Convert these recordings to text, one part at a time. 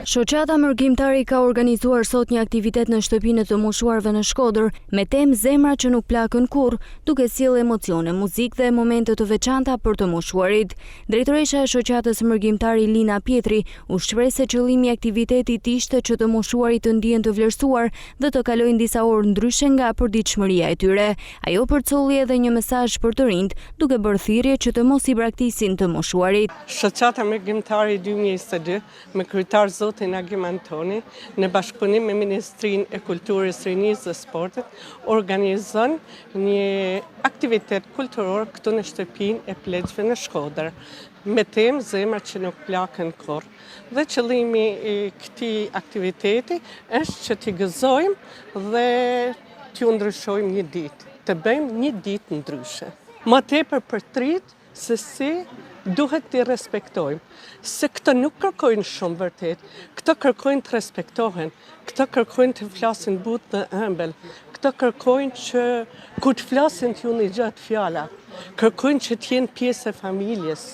Shoqata Mërgjimtari ka organizuar sot një aktivitet në shtëpinë të moshuarve në Shkodër me temë Zemra që nuk plakën kurrë, duke sjellë emocione, muzikë dhe momente të veçanta për të moshuarit. Drejtoresha e shoqatës Mërgjimtari Lina Pjetri u shpreh se qëllimi i aktivitetit ishte që të moshuarit të ndihen të vlerësuar dhe të kalojnë disa orë ndryshe nga përditshmëria e tyre. Ajo përcolli edhe një mesazh për të rinjt, duke bërë thirrje që të mos i braktisin të moshuarit. Shoqata Mërgjimtari 2022 me kryetar Zotin Agim Antoni, në bashkëpunim me Ministrinë e Kulturës, Rinisë dhe Sportit, organizon një aktivitet kulturor këtu në shtëpinë e pleqve në Shkodër, me temë Zemra që nuk plakën kurrë. Dhe qëllimi i këtij aktiviteti është që t'i gëzojmë dhe t'ju ndryshojmë një ditë, të bëjmë një ditë ndryshe. Më tepër për trit se si duhet t'i respektojmë, se këto nuk kërkojnë shumë vërtet, këto kërkojnë të respektohen, këto kërkojnë të flasin butë dhe ëmbël, këto kërkojnë që kur të flasin t'ju një gjatë fjala, kërkojnë që t'jenë pjesë e familjes,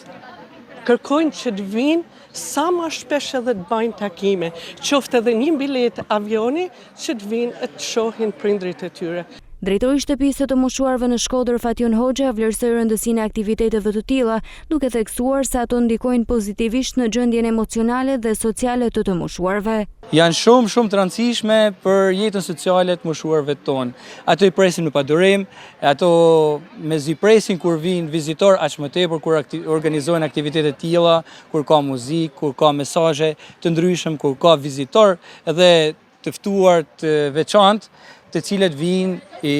kërkojnë që të vinë sa më shpesh edhe të bajnë takime, qoftë edhe një bilet avioni që të vinë e të shohin prindrit e tyre. Drejtori i shtëpisë të moshuarve në Shkodër Fatjon Hoxha vlerësoi rëndësinë e aktiviteteve të tilla, duke theksuar se ato ndikojnë pozitivisht në gjendjen emocionale dhe sociale të moshuarve. Janë shumë të rëndësishme për jetën sociale të moshuarve tonë. Ato i presim në padurim, ato mezi presin kur vinë vizitor, aq më tepër kur organizojnë aktivitete të tilla, kur ka muzikë, kur ka mesazhe të ndryshëm, kur ka vizitor dhe të ftuar të veçantë, të cilët vinë, i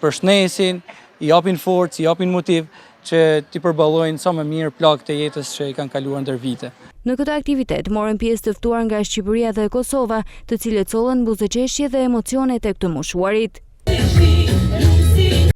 përshëndesin, i japin forcë, i japin motiv që t'i përballojnë sa më mirë plagët e jetës që i kanë kaluar ndër vite. Në këtë aktivitet morën pjesë të ftuar nga Shqipëria dhe Kosova, të cilët sollën buzëqeshje dhe emocione tek të moshuarit.